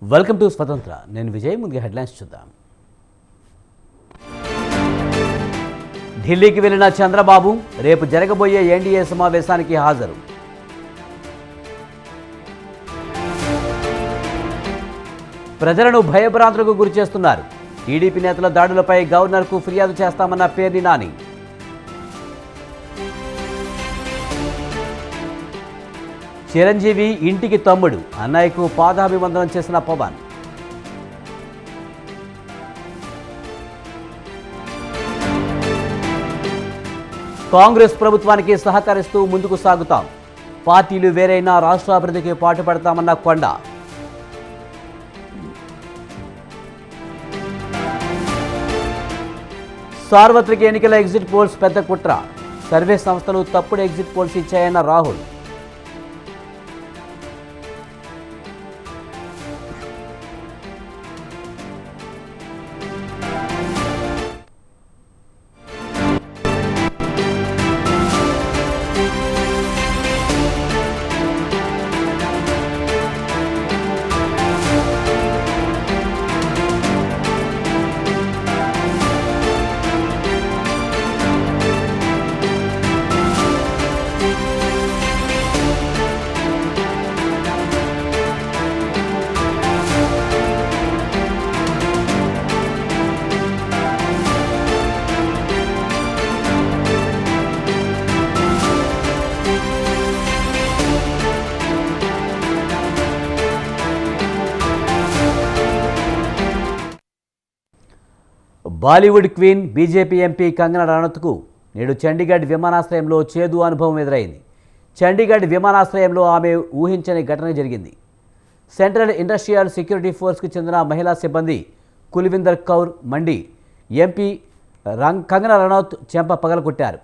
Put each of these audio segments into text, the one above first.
Welcome to స్వతంత్ర. నేను విజయ్. ముందుగా హెడ్లైన్స్ చూద్దాం. ఢిల్లీకి వెళ్లిన చంద్రబాబు రేపు జరగబోయే ఎన్డీఏ సమావేశానికి హాజరు. ప్రజలను భయభ్రాంతులకు గురి చేస్తున్నారు. టీడీపీ నేతల దాడులపై గవర్నర్కు ఫిర్యాదు చేస్తామన్న పేర్ని నాని. చిరంజీవి ఇంటికి తమ్ముడు, అన్నయ్యకు పాదాభివందనం చేసిన పవన్. కాంగ్రెస్ ప్రభుత్వానికి సహకరిస్తూ ముందుకు సాగుతాం. పార్టీలు వేరైనా రాష్ట్ర అభివృద్ధికి పాటుపడతామన్న కొండ. సార్వత్రిక ఎన్నికల ఎగ్జిట్ పోల్స్ పెద్ద కుట్ర. సర్వే సంస్థలు తప్పుడు ఎగ్జిట్ పోల్స్ ఇచ్చాయన్న Rahul. Bollywood queen BJP MP Kangana రనౌత్కు నేడు చండీగఢ్ విమానాశ్రయంలో చేదు అనుభవం ఎదురైంది. చండీగఢ్ విమానాశ్రయంలో ఆమె ఊహించని ఘటన జరిగింది. సెంట్రల్ ఇండస్ట్రియల్ సెక్యూరిటీ ఫోర్స్కు చెందిన మహిళా సిబ్బంది కుల్విందర్ కౌర్ మండి ఎంపీ కంగనా రనౌత్ చెంప పగలగొట్టారు.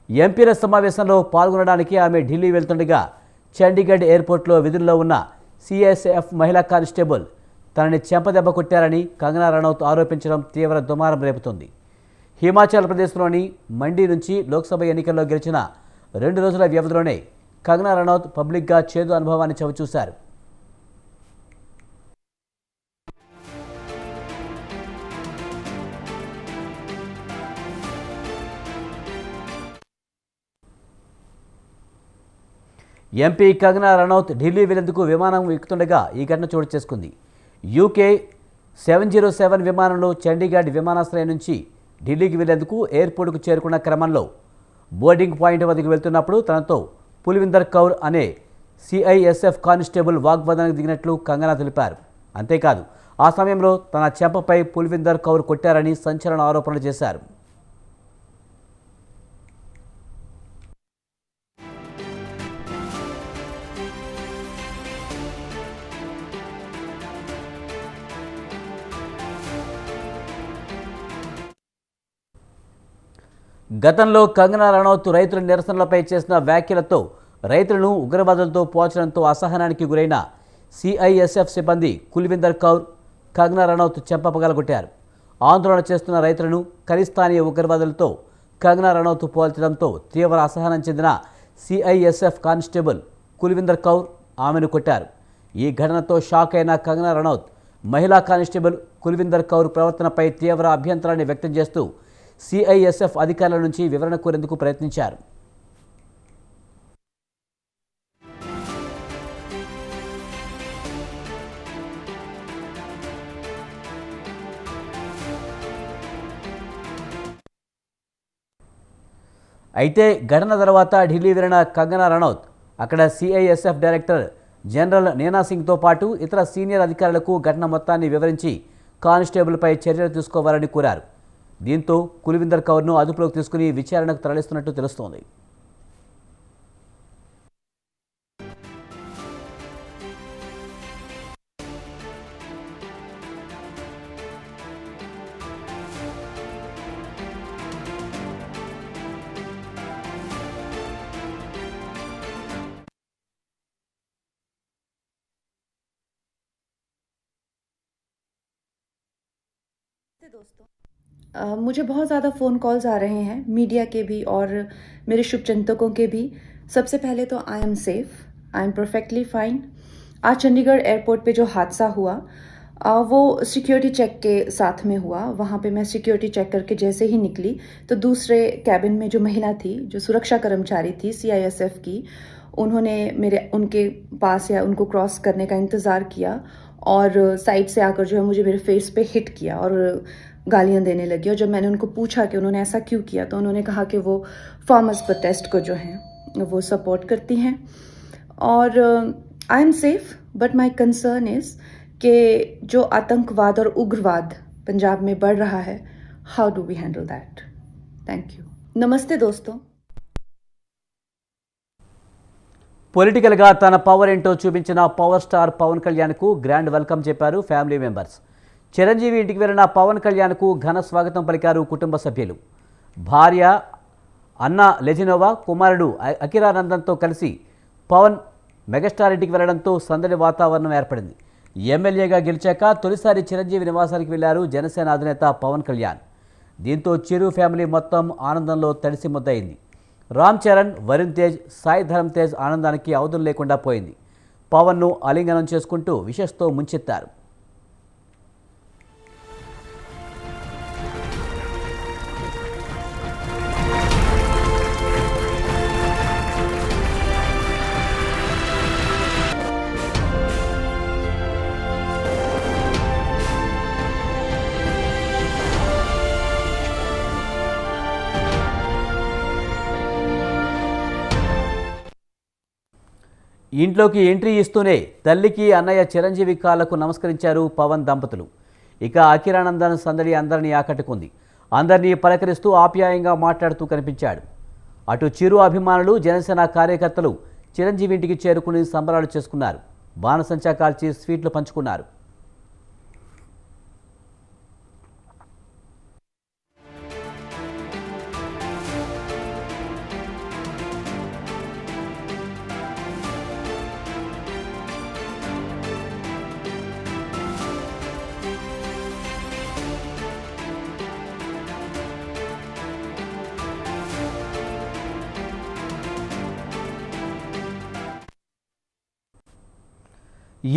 ఎంపీల సమావేశంలో పాల్గొనడానికి ఆమె ఢిల్లీ వెళ్తుండగా చండీగఢ్ ఎయిర్పోర్ట్లో విధుల్లో ఉన్న సిఎస్ఎఫ్ మహిళా కానిస్టేబుల్ తనని చెంపదెబ్బ కొట్టారని కంగనా రనౌత్ ఆరోపించడం తీవ్ర దుమారం రేపుతోంది. హిమాచల్ ప్రదేశ్లోని మండి నుంచి లోక్సభ ఎన్నికల్లో గెలిచిన 2 రోజుల వ్యవధిలోనే కంగనా రనౌత్ పబ్లిక్గా చేదు అనుభవాన్ని చవిచూశారు. ఎంపీ కంగనా రనౌత్ ఢిల్లీ వెళ్లేందుకు విమానం ఎక్కుతుండగా ఈ ఘటన చోటు చేసుకుంది. యూకే 707 విమానంలో చండీగఢ్ విమానాశ్రయం నుంచి ఢిల్లీకి వెళ్లేందుకు ఎయిర్పోర్టుకు చేరుకున్న క్రమంలో బోర్డింగ్ పాయింట్ వద్దకు వెళ్తున్నప్పుడు తనతో పుల్విందర్ కౌర్ అనే సిఐఎస్ఎఫ్ కానిస్టేబుల్ వాగ్వాదానికి దిగినట్లు కంగనా తెలిపారు. అంతేకాదు ఆ సమయంలో తన చెంపపై పుల్విందర్ కౌర్ కొట్టారని సంచలన ఆరోపణలు చేశారు. గతంలో కంగనా రనౌత్ రైతుల నిరసనలపై చేసిన వ్యాఖ్యలతో రైతులను ఉగ్రవాదులతో పోల్చడంతో అసహనానికి గురైన సిఐఎస్ఎఫ్ సిబ్బంది కుల్విందర్ కౌర్ కంగనా రనౌత్ చెంపపగలగొట్టారు. ఆందోళన చేస్తున్న రైతులను ఖలిస్తానీ ఉగ్రవాదులతో కంగనా రనౌత్ పోల్చడంతో తీవ్ర అసహనం చెందిన సిఐఎస్ఎఫ్ కానిస్టేబుల్ కుల్విందర్ కౌర్ ఆమెను కొట్టారు. ఈ ఘటనతో షాక్ అయిన కంగనా రనౌత్ మహిళా కానిస్టేబుల్ కుల్విందర్ కౌర్ ప్రవర్తనపై తీవ్ర అభ్యంతరాన్ని వ్యక్తం చేస్తూ సిఐఎస్ఎఫ్ అధికారుల నుంచి వివరణ కోరేందుకు ప్రయత్నించారు. అయితే ఘటన తర్వాత ఢిల్లీ వెళ్లిన కంగనా రనౌత్ అక్కడ సిఐఎస్ఎఫ్ డైరెక్టర్ జనరల్ నేనా సింగ్తో పాటు ఇతర సీనియర్ అధికారులకు ఘటన మొత్తాన్ని వివరించి కానిస్టేబుల్పై చర్యలు తీసుకోవాలని కోరారు. దీంతో కుల్విందర్ కౌర్ను అదుపులోకి తీసుకుని విచారణకు తరలిస్తున్నట్టు తెలుస్తోంది. मुझे बहुत ज़्यादा फ़ोन कॉल्स आ रहे हैं मीडिया के भी और मेरे शुभचिंतकों के भी। सबसे पहले तो I am safe, I am perfectly fine. आज चंडीगढ़ एयरपोर्ट पे जो हादसा हुआ वो सिक्योरिटी चेक के साथ में हुआ। वहाँ पे मैं सिक्योरिटी चेक करके जैसे ही निकली तो दूसरे कैबिन में जो महिला थी, जो सुरक्षा कर्मचारी थी CISF की, उन्होंने उनके पास या उनको क्रॉस करने का इंतज़ार किया और साइड से आकर जो है मुझे मेरे फेस पे हिट किया और गालियाँ देने लगी। और जब मैंने उनको पूछा कि उन्होंने ऐसा क्यों किया तो उन्होंने कहा कि वो फार्मर्स प्रोटेस्ट को जो हैं वो सपोर्ट करती हैं। और I am safe, but my concern is कि जो आतंकवाद और उग्रवाद पंजाब में बढ़ रहा है, how do we handle that? Thank you. नमस्ते दोस्तों। పొలిటికల్గా తన పవర్ ఏంటో చూపించిన పవర్ స్టార్ పవన్ కళ్యాణ్కు గ్రాండ్ వెల్కమ్ చెప్పారు ఫ్యామిలీ మెంబర్స్. చిరంజీవి ఇంటికి వెళ్లిన పవన్ కళ్యాణ్కు ఘన స్వాగతం పలికారు కుటుంబ సభ్యులు. భార్య అన్న లెజినోవా, కుమారుడు అకిరానందన్తో కలిసి పవన్ మెగాస్టార్ ఇంటికి వెళ్లడంతో సందడి వాతావరణం ఏర్పడింది. ఎమ్మెల్యేగా గెలిచాక తొలిసారి చిరంజీవి నివాసానికి వెళ్లారు జనసేన అధినేత పవన్ కళ్యాణ్. దీంతో చిరు ఫ్యామిలీ మొత్తం ఆనందంలో తడిసి ముద్దయింది. రామ్ చరణ్, వరుణ్ తేజ్, సాయి ధరమ్ తేజ్ ఆనందానికి అవధులు లేకుండా పోయింది. పవన్ను ఆలింగనం చేసుకుంటూ విషస్తో ముంచెత్తారు. ఇంట్లోకి ఎంట్రీ ఇస్తూనే తల్లికి అన్నయ్య చిరంజీవి కాళ్లకు నమస్కరించారు పవన్ దంపతులు. ఇక అకిరానందన్ సందడి అందరినీ ఆకట్టుకుంది. అందరినీ పలకరిస్తూ ఆప్యాయంగా మాట్లాడుతూ కనిపించాడు. అటు చిరు అభిమానులు, జనసేన కార్యకర్తలు చిరంజీవి ఇంటికి చేరుకుని సంబరాలు చేసుకున్నారు. బాణసంచా కాల్చి స్వీట్లు పంచుకున్నారు.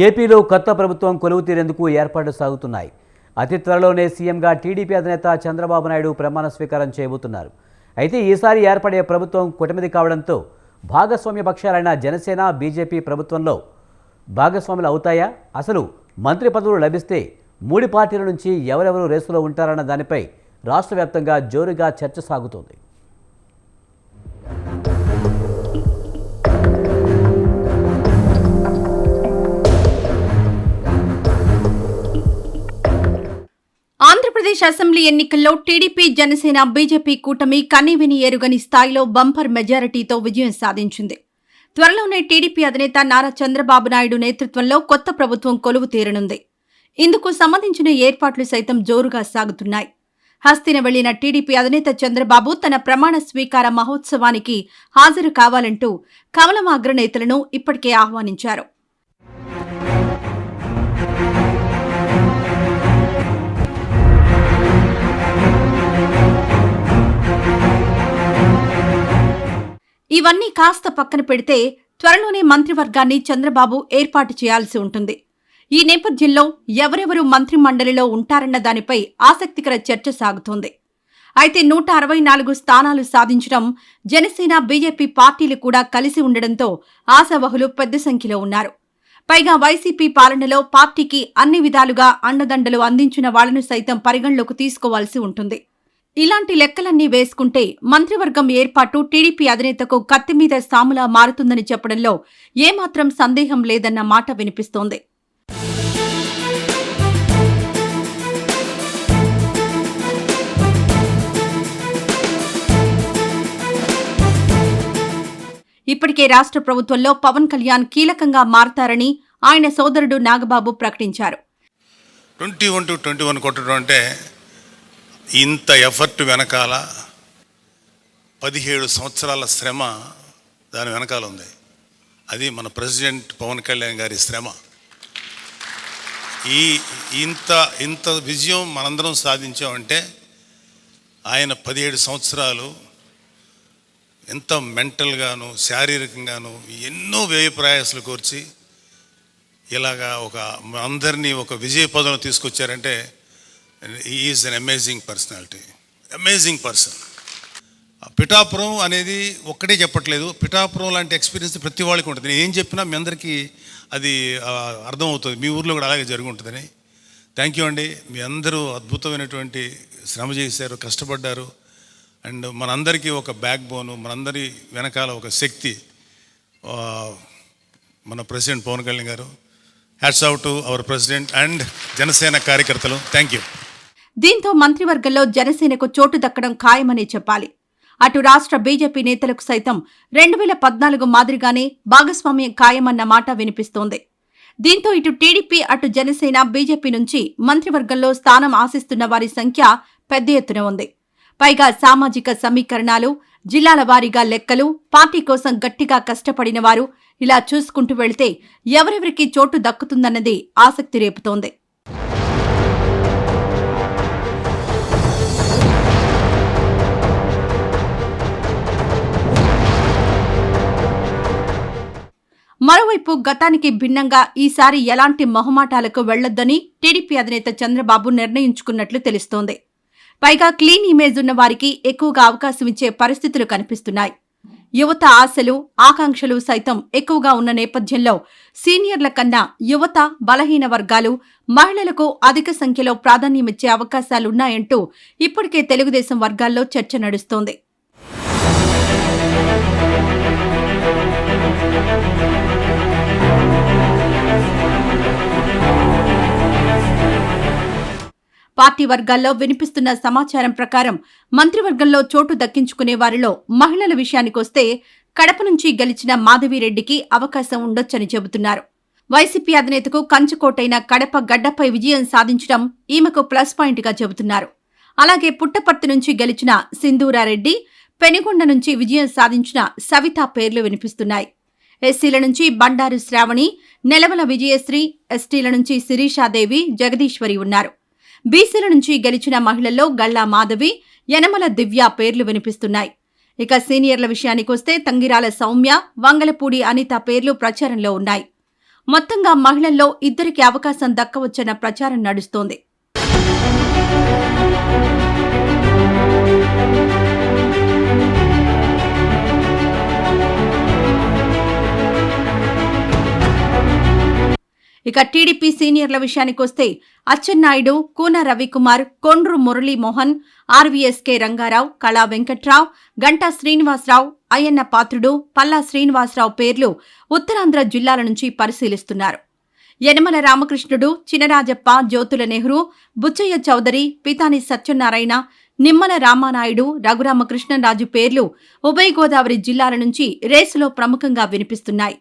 ఏపీలో కొత్త ప్రభుత్వం కొలువు తీరేందుకు ఏర్పాట్లు సాగుతున్నాయి. అతి త్వరలోనే సీఎంగా టీడీపీ అధినేత చంద్రబాబు నాయుడు ప్రమాణ స్వీకారం చేయబోతున్నారు. అయితే ఈసారి ఏర్పడే ప్రభుత్వం కూటమిది కావడంతో భాగస్వామ్య పక్షాలైన జనసేన, బీజేపీ ప్రభుత్వంలో భాగస్వాములు అవుతాయా? అసలు మంత్రి పదవులు లభిస్తే మూడు పార్టీల నుంచి ఎవరెవరు రేసులో ఉంటారన్న దానిపై రాష్ట్ర వ్యాప్తంగా జోరుగా చర్చ సాగుతోంది. ఆంధ్రప్రదేశ్ అసెంబ్లీ ఎన్నికల్లో టీడీపీ, జనసేన, బీజేపీ కూటమి కనీవిని ఎరుగని స్థాయిలో బంపర్ మెజారిటీతో విజయం సాధించింది. త్వరలోనే టీడీపీ అధినేత నారా చంద్రబాబు నాయుడు నేతృత్వంలో కొత్త ప్రభుత్వం కొలువు తీరనుంది. ఇందుకు సంబంధించిన ఏర్పాట్లు సైతం జోరుగా సాగుతున్నాయి. హస్తిన వెళ్లిన టీడీపీ అధినేత చంద్రబాబు తన ప్రమాణ స్వీకార మహోత్సవానికి హాజరు కావాలంటూ కమలం అగ్రనేతలను ఇప్పటికే ఆహ్వానించారు. ఇవన్నీ కాస్త పక్కన పెడితే త్వరలోనే మంత్రివర్గాన్ని చంద్రబాబు ఏర్పాటు చేయాల్సి ఉంటుంది. ఈ నేపథ్యంలో ఎవరెవరు మంత్రి మండలిలో ఉంటారన్న దానిపై ఆసక్తికర చర్చ సాగుతోంది. అయితే 164 స్థానాలు సాధించడం, జనసేన, బీజేపీ పార్టీలు కూడా కలిసి ఉండడంతో ఆశావహులు పెద్ద సంఖ్యలో ఉన్నారు. పైగా వైసీపీ పాలనలో పార్టీకి అన్ని విధాలుగా అండదండలు అందించిన వాళ్లను సైతం పరిగణలోకి తీసుకోవాల్సి ఉంటుంది. ఇలాంటి లెక్కలన్నీ వేసుకుంటే మంత్రివర్గం ఏర్పాటు టీడీపీ అధినేతకు కత్తిమీద సాములా మారుతుందని చెప్పడంలో ఏమాత్రం సందేహం లేదన్న మాట వినిపిస్తోంది. ఇప్పటికే రాష్ట్ర ప్రభుత్వంలో పవన్ కళ్యాణ్ కీలకంగా మారతారని ఆయన సోదరుడు నాగబాబు ప్రకటించారు. 21 కొట్టడం అంటే ఇంత ఎఫర్ట్ వెనకాల 17 సంవత్సరాల శ్రమ దాని వెనకాల ఉంది. అది మన ప్రెసిడెంట్ పవన్ కళ్యాణ్ గారి శ్రమ. ఇంత విజయం మనందరం సాధించామంటే ఆయన 17 సంవత్సరాలు ఎంత మెంటల్గాను, శారీరకంగాను ఎన్నో వ్యయ ప్రయాసాలు కోర్చి ఇలాగా అందరినీ ఒక విజయ పదంలో తీసుకొచ్చారంటే is an amazing personality, amazing person. Pithapuram అనేది ఒక్కటే చెప్పట్లేదు, పిఠాపురం లాంటి ఎక్స్పీరియన్స్ ప్రతి వాళ్ళకి ఉంటుంది. నేను ఏం చెప్పినా మీ అందరికీ అది అర్థమవుతుంది, మీ ఊర్లో కూడా అలాగే జరిగి ఉంటుందని. థ్యాంక్ యూ అండి. మీ అందరూ అద్భుతమైనటువంటి శ్రమ చేశారు, కష్టపడ్డారు. అండ్ మనందరికీ ఒక బ్యాక్ బోను, మనందరి వెనకాల ఒక శక్తి మన president Pawan Kalyan garu. Hats off to our president and Janasena కార్యకర్తలు. Thank you. దీంతో మంత్రివర్గంలో జనసేనకు చోటు దక్కడం ఖాయమనే చెప్పాలి. అటు రాష్ట్ర బీజేపీ నేతలకు సైతం 2014 మాదిరిగానే భాగస్వామ్యం ఖాయమన్న మాట వినిపిస్తోంది. దీంతో ఇటు టీడీపీ, అటు జనసేన, బీజేపీ నుంచి మంత్రివర్గంలో స్థానం ఆశిస్తున్న వారి సంఖ్య పెద్ద ఎత్తున ఉంది. పైగా సామాజిక సమీకరణాలు, జిల్లాల వారీగా లెక్కలు, పార్టీ కోసం గట్టిగా కష్టపడిన వారు, ఇలా చూసుకుంటూ వెళితే ఎవరెవరికి చోటు దక్కుతుందన్నది ఆసక్తి రేపుతోంది. మరోవైపు గతానికి భిన్నంగా ఈసారి ఎలాంటి మొహమాటాలకు వెళ్లొద్దని టీడీపీ అధినేత చంద్రబాబు నిర్ణయించుకున్నట్లు తెలుస్తోంది. పైగా క్లీన్ ఇమేజ్ ఉన్న వారికి ఎక్కువగా అవకాశం ఇచ్చే పరిస్థితులు కనిపిస్తున్నాయి. యువత ఆశలు, ఆకాంక్షలు సైతం ఎక్కువగా ఉన్న నేపథ్యంలో సీనియర్ల కన్నా యువత, బలహీన వర్గాలు, మహిళలకు అధిక సంఖ్యలో ప్రాధాన్యమిచ్చే అవకాశాలున్నాయంటూ ఇప్పటికే తెలుగుదేశం వర్గాల్లో చర్చ నడుస్తోంది. పార్టీ వర్గాల్లో వినిపిస్తున్న సమాచారం ప్రకారం మంత్రివర్గంలో చోటు దక్కించుకునే వారిలో మహిళల విషయానికొస్తే కడప నుంచి గెలిచిన మాధవిరెడ్డికి అవకాశం ఉండొచ్చని చెబుతున్నారు. వైసీపీ అధినేతకు కంచుకోటైన కడప గడ్డపై విజయం సాధించడం ఈమెకు ప్లస్ పాయింట్గా చెబుతున్నారు. అలాగే పుట్టపర్తి నుంచి గెలిచిన సింధూరారెడ్డి, పెనుగొండ నుంచి విజయం సాధించిన సవిత పేర్లు వినిపిస్తున్నాయి. ఎస్సీల నుంచి బండారు శ్రావణి, నెలవల విజయశ్రీ, ఎస్టీల నుంచి శిరీషాదేవి, జగదీశ్వరి ఉన్నారు. బీసీల నుంచి గెలిచిన మహిళల్లో గల్లా మాధవి, యనమల దివ్య పేర్లు వినిపిస్తున్నాయి. ఇక సీనియర్ల విషయానికొస్తే తంగిరాల సౌమ్య, వంగలపూడి అనిత పేర్లు ప్రచారంలో ఉన్నాయి. మొత్తంగా మహిళల్లో ఇద్దరికి అవకాశం దక్కవచ్చన్న ప్రచారం నడుస్తోంది. ఇక టీడీపీ సీనియర్ల విషయానికొస్తే అచ్చెన్నాయుడు, కూన రవికుమార్, కొండ్రు మురళీమోహన్, ఆర్వీఎస్కే రంగారావు, కళా వెంకట్రావు, గంటా శ్రీనివాసరావు, అయ్యన్న పాత్రుడు, పల్లా శ్రీనివాసరావు పేర్లు ఉత్తరాంధ్ర జిల్లాల నుంచి పరిశీలిస్తున్నారు. యనమల రామకృష్ణుడు, చినరాజప్ప, జ్యోతుల నెహ్రూ, బుచ్చయ్య చౌదరి, పితాని సత్యనారాయణ, నిమ్మల రామానాయుడు, రఘురామకృష్ణరాజు పేర్లు ఉభయ గోదావరి జిల్లాల నుంచి రేసులో ప్రముఖంగా వినిపిస్తున్నాయి.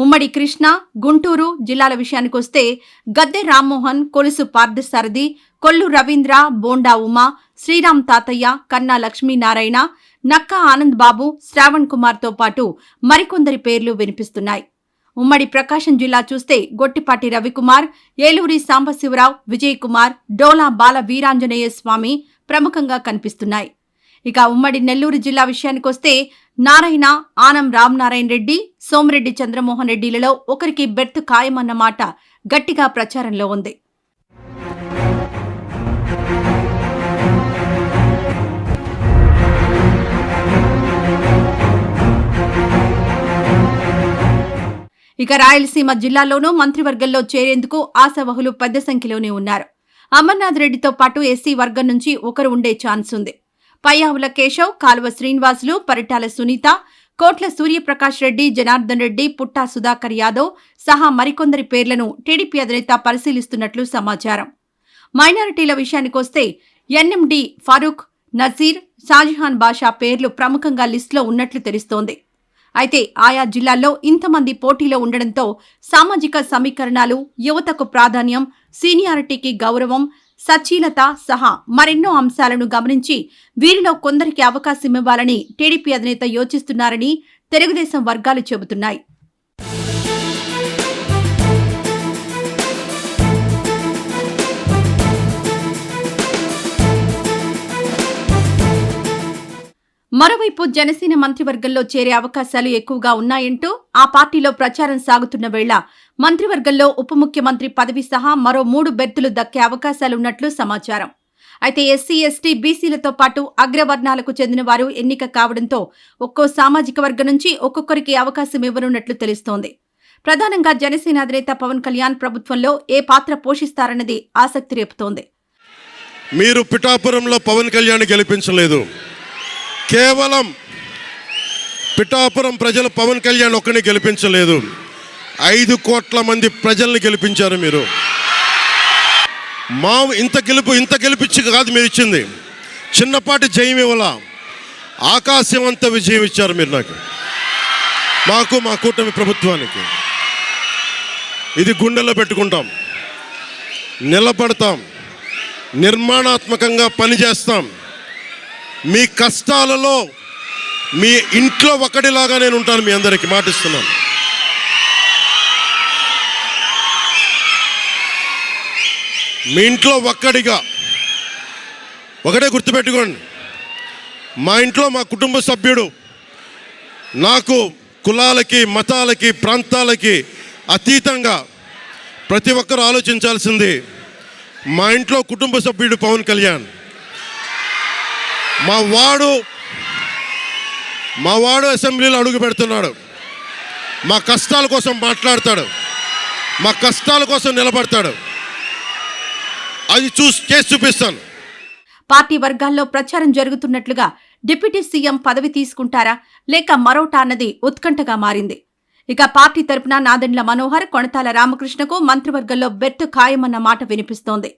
ఉమ్మడి కృష్ణా, గుంటూరు జిల్లాల విషయానికొస్తే గద్దె రామ్మోహన్, కొలుసు పార్థసారథి, కొల్లు రవీంద్ర, బోండా ఉమా, శ్రీరామ్ తాతయ్య, కన్నా లక్ష్మీనారాయణ, నక్కా ఆనంద్ బాబు, శ్రావణ్ కుమార్తో పాటు మరికొందరి పేర్లు వినిపిస్తున్నాయి. ఉమ్మడి ప్రకాశం జిల్లా చూస్తే గొట్టిపాటి రవికుమార్, ఏలూరి సాంబశివరావు, విజయ్ కుమార్, డోలా బాల వీరాంజనేయ స్వామి ప్రముఖంగా కనిపిస్తున్నాయి. ఇక ఉమ్మడి నెల్లూరు జిల్లా విషయానికొస్తే నారాయణ, ఆనం రామనారాయణ రెడ్డి, సోమిరెడ్డి చంద్రమోహన్ రెడ్డిలలో ఒకరికి బెర్త్ ఖాయమన్నమాట గట్టిగా ప్రచారంలో ఉంది. ఇక రాయలసీమ జిల్లాలోనూ మంత్రివర్గంలో చేరేందుకు ఆశావహులు పెద్ద సంఖ్యలోనే ఉన్నారు. అమర్నాథ్ రెడ్డితో పాటు ఎస్సీ వర్గం నుంచి ఒకరు ఉండే ఛాన్స్ ఉంది. పయ్యావుల కేశవ్, కాలువ శ్రీనివాసులు, పరిటాల సునీత, కోట్ల సూర్యప్రకాష్ రెడ్డి, జనార్దన్ రెడ్డి, పుట్టా సుధాకర్ యాదవ్ సహా మరికొందరి పేర్లను టీడీపీ అధినేత పరిశీలిస్తున్నట్లు సమాచారం. మైనారిటీల విషయానికొస్తే ఎన్ఎండి ఫారూక్, నజీర్, షాజహాన్ బాషా పేర్లు ప్రముఖంగా లిస్టులో ఉన్నట్లు తెలుస్తోంది. అయితే ఆయా జిల్లాల్లో ఇంతమంది పోటీలో ఉండడంతో సామాజిక సమీకరణాలు, యువతకు ప్రాధాన్యం, సీనియారిటీకి గౌరవం, సచీలత సహా మరెన్నో అంశాలను గమనించి వీరిలో కొందరికి అవకాశం ఇవ్వాలని టీడీపీ అధినేత యోచిస్తున్నారని తెలుగుదేశం వర్గాలు చెబుతున్నాయి. మరోవైపు జనసేన మంత్రివర్గంలో చేరే అవకాశాలు ఎక్కువగా ఉన్నాయంటూ ఆ పార్టీలో ప్రచారం సాగుతున్న వేళ మంత్రివర్గంలో ఉప ముఖ్యమంత్రి పదవి సహా మరో 3 బెర్తులు దక్కే అవకాశాలున్నట్లు సమాచారం. అయితే ఎస్సీ, ఎస్టీ, బీసీలతో పాటు అగ్రవర్ణాలకు చెందిన వారు ఎన్నిక కావడంతో ఒక్కో సామాజిక వర్గం నుంచి ఒక్కొక్కరికి అవకాశం ఇవ్వనున్నట్లు తెలుస్తోంది. ప్రధానంగా జనసేన అధినేత పవన్ కళ్యాణ్ ప్రభుత్వంలో ఏ పాత్ర పోషిస్తారన్నది ఆసక్తి రేపుతోంది. మీరు పిఠాపురంలో పవన్ కళ్యాణ్ గెలిపించలేదు. కేవలం పిఠాపురం ప్రజలు పవన్ కళ్యాణ్ ఒక్కడిని గెలిపించలేదు, 5 కోట్ల మంది ప్రజల్ని గెలిపించారు మీరు. ఇంత గెలిపించి కాదు మీరు ఇచ్చింది, చిన్నపాటి జయం ఇవ్వాల, ఆకాశం అంత విజయం ఇచ్చారు మీరు నాకు, మా కూటమి ప్రభుత్వానికి. ఇది గుండెల్లో పెట్టుకుంటాం, నిలబడతాం, నిర్మాణాత్మకంగా పనిచేస్తాం. మీ కష్టాలలో మీ ఇంట్లో ఒకటిలాగా నేను ఉంటాను, మీ అందరికీ మాటిస్తున్నాను. మీ ఇంట్లో ఒక్కడిగా, ఒకటే గుర్తుపెట్టుకోండి, మా ఇంట్లో మా కుటుంబ సభ్యుడు. నాకు కులాలకి, మతాలకి, ప్రాంతాలకి అతీతంగా ప్రతి ఒక్కరూ ఆలోచించాల్సింది, మా ఇంట్లో కుటుంబ సభ్యుడు పవన్ కళ్యాణ్. మా వాడు అసెంబ్లీలో అడుగు పెడుతున్నాడు, మా కష్టాల కోసం మాట్లాడతాడు, మా కష్టాల కోసం నిలబడతాడు. అది చేసి చూపిస్తాను. పార్టీ వర్గాల్లో ప్రచారం జరుగుతున్నట్లుగా డిప్యూటీ సీఎం పదవి తీసుకుంటారా లేక మరోటా అన్నది ఉత్కంఠగా మారింది. ఇక పార్టీ తరపున నాదెండ్ల మనోహర్, కొణతాల రామకృష్ణకు మంత్రివర్గంలో బెర్తు ఖాయమన్న మాట వినిపిస్తోంది.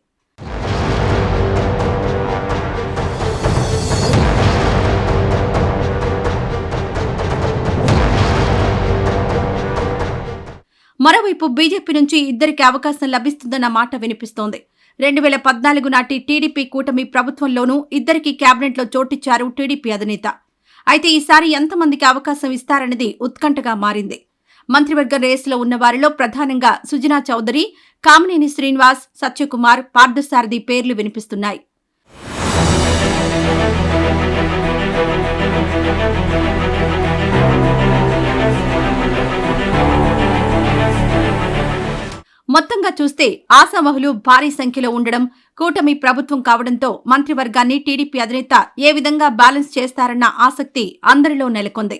మరోవైపు బీజేపీ నుంచి ఇద్దరికి అవకాశం లభిస్తుందన్న మాట వినిపిస్తోంది. 2014 నాటి టీడీపీ కూటమి ప్రభుత్వంలోనూ ఇద్దరికి కేబినెట్లో చోటిచ్చారు టీడీపీ అధినేత. అయితే ఈసారి ఎంతమందికి అవకాశం ఇస్తారన్నది ఉత్కంఠగా మారింది. మంత్రివర్గ రేసులో ఉన్న వారిలో ప్రధానంగా సుజనా చౌదరి, కామినేని శ్రీనివాస్, సత్యకుమార్, పార్థసారథి పేర్లు వినిపిస్తున్నాయి. మొత్తంగా చూస్తే ఆశావహులు భారీ సంఖ్యలో ఉండడం, కూటమి ప్రభుత్వం కావడంతో మంత్రివర్గాన్ని టీడీపీ అధినేత ఏ విధంగా బ్యాలెన్స్ చేస్తారన్న ఆసక్తి అందరిలో నెలకొంది.